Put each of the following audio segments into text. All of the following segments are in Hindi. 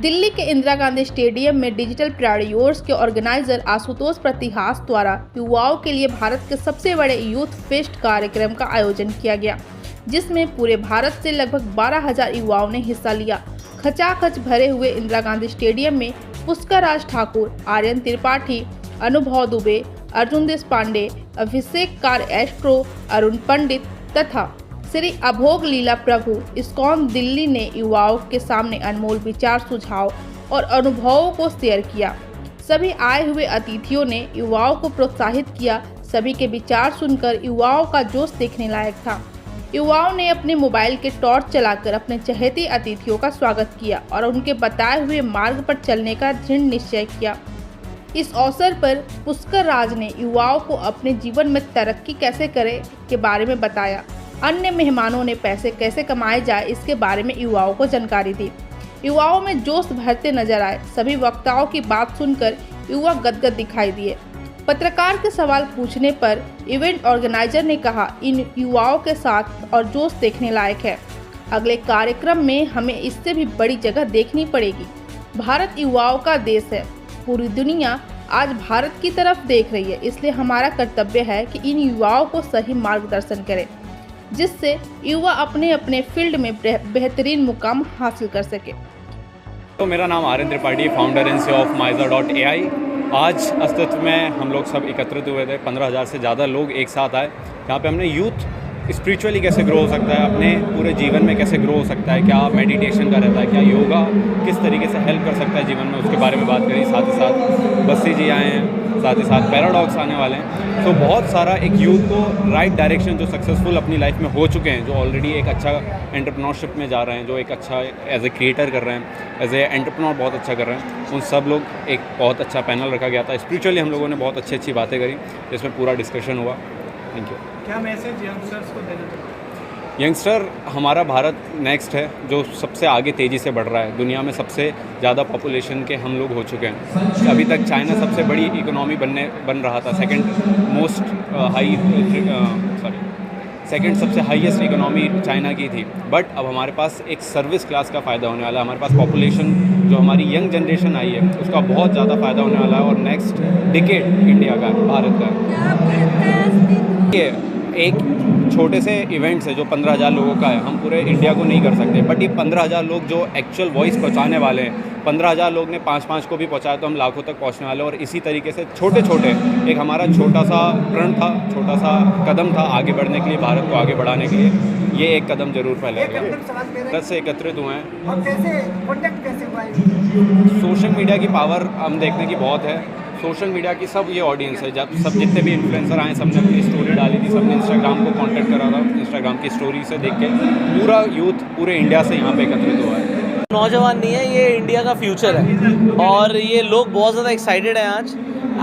दिल्ली के इंदिरा गांधी स्टेडियम में डिजिटल प्रायोर्स के ऑर्गेनाइजर आशुतोष प्रतिहास द्वारा युवाओं के लिए भारत के सबसे बड़े यूथ फेस्ट कार्यक्रम का आयोजन किया गया, जिसमें पूरे भारत से लगभग 12,000 युवाओं ने हिस्सा लिया। खचाखच भरे हुए इंदिरा गांधी स्टेडियम में पुष्कर राज ठाकुर, आर्यन त्रिपाठी, अनुभव दुबे, अर्जुन देशपांडे, अभिषेक कार एस्ट्रो, अरुण पंडित तथा श्री अभोग लीला प्रभु इस्कॉन दिल्ली ने युवाओं के सामने अनमोल विचार, सुझाव और अनुभवों को शेयर किया। सभी आए हुए अतिथियों ने युवाओं को प्रोत्साहित किया। सभी के विचार सुनकर युवाओं का जोश देखने लायक था। युवाओं ने अपने मोबाइल के टॉर्च चलाकर अपने चहेते अतिथियों का स्वागत किया और उनके बताए हुए मार्ग पर चलने का दृढ़ निश्चय किया। इस अवसर पर पुष्कर राज ने युवाओं को अपने जीवन में तरक्की कैसे करें के बारे में बताया। अन्य मेहमानों ने पैसे कैसे कमाए जाए इसके बारे में युवाओं को जानकारी दी। युवाओं में जोश भरते नजर आए। सभी वक्ताओं की बात सुनकर युवा गदगद दिखाई दिए। पत्रकार के सवाल पूछने पर इवेंट ऑर्गेनाइजर ने कहा, इन युवाओं के साथ और जोश देखने लायक है। अगले कार्यक्रम में हमें इससे भी बड़ी जगह देखनी पड़ेगी। भारत युवाओं का देश है। पूरी दुनिया आज भारत की तरफ देख रही है, इसलिए हमारा कर्तव्य है कि इन युवाओं को सही मार्गदर्शन करें, जिससे युवा अपने अपने फील्ड में बेहतरीन मुकाम हासिल कर सके। तो मेरा नाम Aryan Tripathi, founder and CEO of Myza.ai। आज अस्तित्व में हम लोग सब एकत्रित हुए थे। 15,000 से ज़्यादा लोग एक साथ आए, जहाँ पे हमने यूथ स्पिरिचुअली कैसे ग्रो हो सकता है, अपने पूरे जीवन में कैसे ग्रो हो सकता है, क्या मेडिटेशन का रहता है, क्या योगा किस तरीके से हेल्प कर सकता है जीवन में, उसके बारे में बात करी। साथ ही साथ बस्सी जी आए हैं, साथ ही साथ पैराडॉक्स आने वाले हैं। तो बहुत सारा एक यूथ को राइट डायरेक्शन, जो सक्सेसफुल अपनी लाइफ में हो चुके हैं, जो ऑलरेडी एक अच्छा एंटरप्रेन्योरशिप में जा रहे हैं, जो एक अच्छा एज ए क्रिएटर कर रहे हैं, एज ए एंटरप्रेन्योर बहुत अच्छा कर रहे हैं, उन सब लोग एक बहुत अच्छा पैनल रखा गया था। स्पिरिचुअली हम लोगों ने बहुत अच्छी बातें करी, जिसमें पूरा डिस्कशन हुआ। Thank you. क्या मैसेज यंगस्टर्स को देना चाहते हैं? यंगस्टर हमारा भारत नेक्स्ट है, जो सबसे आगे तेज़ी से बढ़ रहा है। दुनिया में सबसे ज़्यादा पॉपुलेशन के हम लोग हो चुके हैं। अभी तक चाइना सबसे बड़ी इकोनॉमी बन रहा था, सेकंड सबसे हाईएस्ट इकोनॉमी चाइना की थी। बट अब हमारे पास एक सर्विस क्लास का फ़ायदा होने वाला है। हमारे पास पॉपुलेशन, जो हमारी यंग जनरेशन आई है, उसका बहुत ज़्यादा फ़ायदा होने वाला है। और नेक्स्ट डिकेड इंडिया का, भारत का, ये एक छोटे से इवेंट्स है जो 15,000 लोगों का है। हम पूरे इंडिया को नहीं कर सकते, बट ये 15,000 लोग जो एक्चुअल वॉइस पहुंचाने वाले हैं, 15,000 लोग ने 5-5 को भी पहुंचाया तो हम लाखों तक पहुंचने वाले हैं। और इसी तरीके से छोटे एक हमारा छोटा सा प्रण था, छोटा सा कदम था आगे बढ़ने के लिए, भारत को आगे बढ़ाने के लिए। ये एक कदम जरूर फैलेगा। 10 से एकत्रित हुए हैं। सोशल मीडिया की पावर हम देखने की बहुत है। सोशल मीडिया की सब ये ऑडियंस है, जब सब जितने भी इन्फ्लुएंसर आए, सबने अपनी स्टोरी डाली थी, सबने इंस्टाग्राम को कांटेक्ट करा था। इंस्टाग्राम की स्टोरी से देख के पूरा यूथ पूरे इंडिया से यहाँ पे एकत्रित हुआ है। नौजवान नहीं है, ये इंडिया का फ्यूचर है और ये लोग बहुत ज़्यादा एक्साइटेड हैं आज।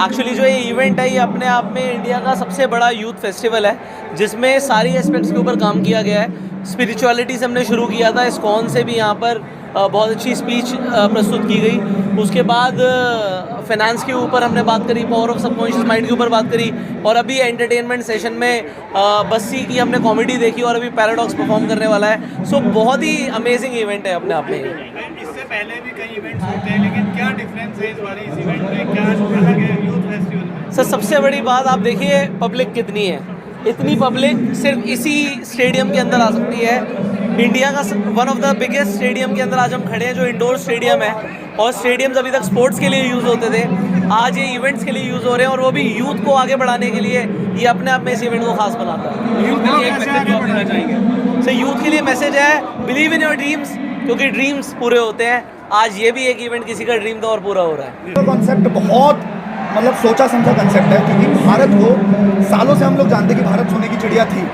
एक्चुअली जो ये इवेंट है, ये अपने आप में इंडिया का सबसे बड़ा यूथ फेस्टिवल है, जिसमें सारी एस्पेक्ट्स के ऊपर काम किया गया है। स्पिरिचुअलिटी से हमने शुरू किया था, इस्कॉन से भी यहाँ पर बहुत अच्छी स्पीच प्रस्तुत की गई। उसके बाद फाइनेंस के ऊपर हमने बात करी, पावर ऑफ सबकॉन्शियस माइंड के ऊपर बात करी, और अभी एंटरटेनमेंट सेशन में बस्सी की हमने कॉमेडी देखी और अभी पैराडॉक्स परफॉर्म करने वाला है। सो बहुत ही अमेजिंग इवेंट है अपने आप में। इससे पहले भी कई इवेंट्स होते हैं, लेकिन क्या डिफरेंस है इस बार इस इवेंट में, क्या अलग है यूथ फेस्टिवल में? सर, सबसे बड़ी बात आप देखिए पब्लिक कितनी है। इतनी पब्लिक सिर्फ इसी स्टेडियम के अंदर आ सकती है। इंडिया का one of the biggest stadium के अंदर आज हम खड़े हैं, जो इंडोर स्टेडियम है। और स्टेडियम्स अभी तक स्पोर्ट्स के लिए यूज़ होते थे, आज ये इवेंट्स के लिए यूज़ हो रहे हैं, और वो भी यूथ को आगे बढ़ाने के लिए। ये अपने आप में इस इवेंट को खास बनाता है। यूथ के लिए एक मैसेज आप देना चाहेंगे? सर, यूथ के लिए मैसेज है, बिलीव इन योर ड्रीम्स, क्योंकि ड्रीम्स पूरे होते हैं। आज ये भी एक इवेंट किसी का ड्रीम था और पूरा हो रहा है। कॉन्सेप्ट बहुत सोचा समझा कंसेप्ट है, क्योंकि भारत को सालों से हम लोग जानते कि भारत सोने की चिड़िया थी।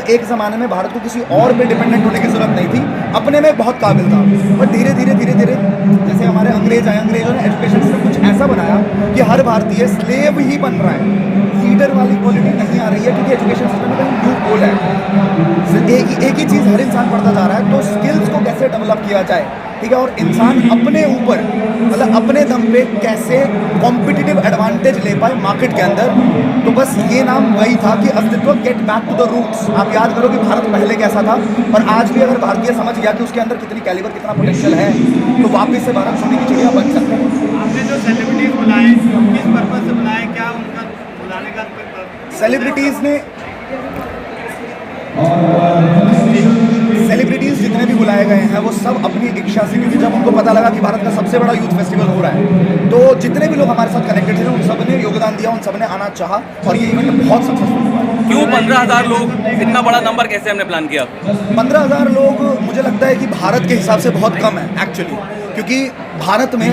एक ज़माने में भारत को किसी और पे डिपेंडेंट होने की ज़रूरत नहीं थी, अपने में बहुत काबिल था। पर धीरे धीरे जैसे हमारे अंग्रेज आए, अंग्रेजों ने एजुकेशन सिस्टम कुछ ऐसा बनाया कि हर भारतीय स्लेव ही बन रहा है। लीडर वाली क्वालिटी नहीं आ रही है, क्योंकि एजुकेशन सिस्टम में कहीं लूप होल है। एक ही चीज़ हर इंसान पढ़ता जा रहा है, तो स्किल्स को कैसे डेवलप किया जाए, ठीक है, और इंसान अपने ऊपर मतलब अपने दम पे कैसे कॉम्पिटिटिव एडवांटेज ले पाए मार्केट के अंदर। तो बस ये नाम वही था कि अस्तित्व, get back to the roots. आप याद करो कि भारत पहले कैसा था, और आज भी अगर भारतीय समझ गया कि उसके अंदर कितनी कैलिबर, कितना पोटेंशियल है, तो वापस से भारत सोने की चिड़िया बन सकता है। आपने जो सेलिब्रिटीज बुलाए किस पर्पज से बुलाए, क्या उनका बुलाने का सेलिब्रिटीज़ जितने भी बुलाए गए हैं वो सब अपनी इच्छा से, क्योंकि जब उनको पता लगा कि भारत का सबसे बड़ा यूथ फेस्टिवल हो रहा है, तो जितने भी लोग हमारे साथ कनेक्टेड थे उन सब ने योगदान दिया, उन सब ने आना चाहा, और ये इवेंट बहुत सक्सेसफुल हुआ। क्यों 15,000 लोग, इतना बड़ा नंबर कैसे हमने प्लान किया? 15,000 लोग मुझे लगता है कि भारत के हिसाब से बहुत कम है एक्चुअली, क्योंकि भारत में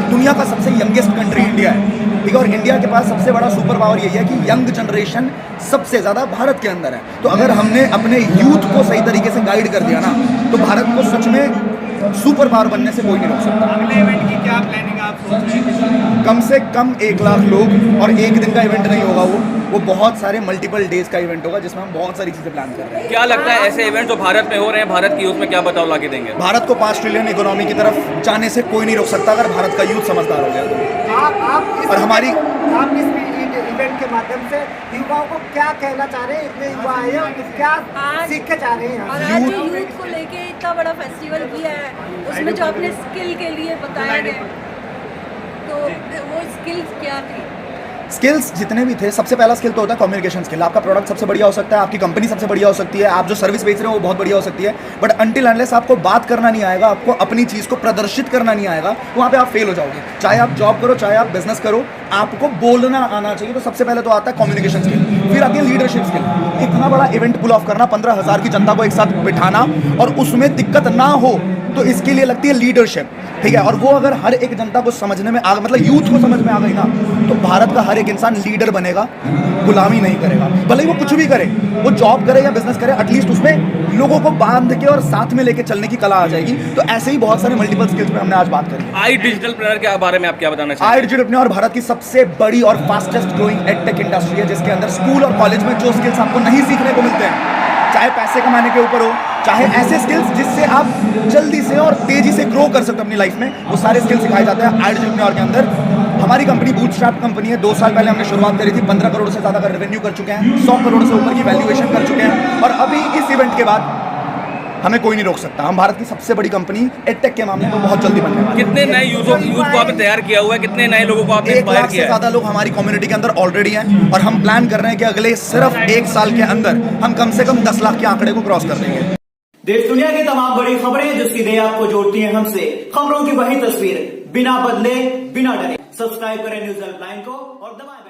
दुनिया का सबसे यंगेस्ट कंट्री इंडिया है, ठीक है, और इंडिया के पास सबसे बड़ा सुपर पावर यही है कि यंग जनरेशन सबसे ज़्यादा भारत के अंदर है। तो अगर हमने अपने यूथ को सही तरीके से गाइड कर दिया ना, तो भारत को सच में सुपर पावर बनने से कोई नहीं रोक सकता। अगले इवेंट की क्या प्लानिंग आप सोच रहे हैं? कम से कम 1 लाख लोग, और एक दिन का इवेंट नहीं होगा वो बहुत सारे मल्टीपल डेज का इवेंट होगा, जिसमें हम बहुत सारी चीज़ें प्लान कर रहे हैं। क्या लगता है ऐसे इवेंट जो भारत में हो रहे हैं, भारत की यूथ में क्या बदलाव ला के देंगे? भारत को 5 ट्रिलियन इकोनॉमी की तरफ जाने से कोई नहीं रोक सकता अगर भारत का यूथ समझदार हो गया तो। आप और हमारी आप इस इवेंट के माध्यम से युवाओं को क्या कहना चाह रहे हैं? इतने युवा आए हैं, क्या सीख के जा रहे हैं? और आज जो यूथ को लेके इतना बड़ा फेस्टिवल किया है, उसमें जो अपने स्किल के लिए बताया गया, तो वो स्किल्स क्या थी? स्किल्स जितने भी थे, सबसे पहला स्किल तो होता है कम्युनिकेशन स्किल। आपका प्रोडक्ट सबसे बढ़िया हो सकता है, आपकी कंपनी सबसे बढ़िया हो सकती है, आप जो सर्विस बेच रहे हो वो बहुत बढ़िया हो सकती है, बट अनटिल अनलेस आपको बात करना नहीं आएगा, आपको अपनी चीज़ को प्रदर्शित करना नहीं आएगा, वहाँ पे आप फेल हो जाओगे। चाहे आप जॉब करो, चाहे आप बिजनेस करो, आपको बोलना आना चाहिए। तो सबसे पहले तो आता है कम्युनिकेशन स्किल, फिर आती है लीडरशिप स्किल। इतना बड़ा इवेंट पुल ऑफ करना, 15,000 की जनता को एक साथ बिठाना और उसमें दिक्कत ना हो, तो इसके लिए लगती है लीडरशिप, ठीक है। और वो अगर हर एक जनता को समझने में आ, मतलब यूथ को समझ में आ गई ना, तो भारत का हर एक इंसान लीडर बनेगा, गुलामी नहीं करेगा। भले ही वो कुछ भी करे, वो जॉब करे या बिजनेस करे, एटलीस्ट उसमें लोगों को बांध के और साथ में लेके चलने की कला आ जाएगी। तो ऐसे ही बहुत सारे मल्टीपल स्किल्स पे हमने आज बात करी। आई डिजिटल प्लेयर के बारे में आप क्या बताना चाहेंगे? आई डिजिटल और भारत की सबसे बड़ी और फास्टेस्ट ग्रोइंग एडटेक इंडस्ट्री है, जिसके अंदर स्कूल और कॉलेज में जो स्किल्स आपको नहीं सीखने को मिलते हैं, चाहे पैसे कमाने के ऊपर हो, चाहे ऐसे स्किल्स जिससे आप जल्दी से और तेजी से ग्रो कर सकते हो अपनी लाइफ में, वो सारे स्किल्स सिखाए जाते हैं आई डिजिटल के अंदर। हमारी कंपनी बूटस्ट्रैप कंपनी है। 2 साल पहले हमने शुरुआत करी थी, 15 करोड़ से ज़्यादा का रेवेन्यू कर चुके हैं, 100 करोड़ से ऊपर की वैल्यूएशन कर चुके हैं, और अभी इस इवेंट के बाद हमें कोई नहीं रोक सकता। हम भारत की सबसे बड़ी कंपनी एडटेक के मामले में बहुत जल्दी बनने वाले हैं। कितने नए यूथ को आपने तैयार किया हुआ है? कितने नए लोगों को आपने 1 इंस्पायर लाख से किया है? ज़्यादा लोग हमारी कम्युनिटी के अंदर ऑलरेडी हैं, और हम प्लान कर रहे हैं कि अगले सिर्फ 1 साल के अंदर हम कम से कम 10 लाख के आंकड़े को क्रॉस कर देंगे। देश दुनिया की तमाम बड़ी खबरें जो सीधे आपको जोड़ती हैं हमसे, खबरों की वही तस्वीर, बिना बदले बिना डरे। सब्सक्राइब करें न्यूज़ हेल्पलाइन को और दबाएं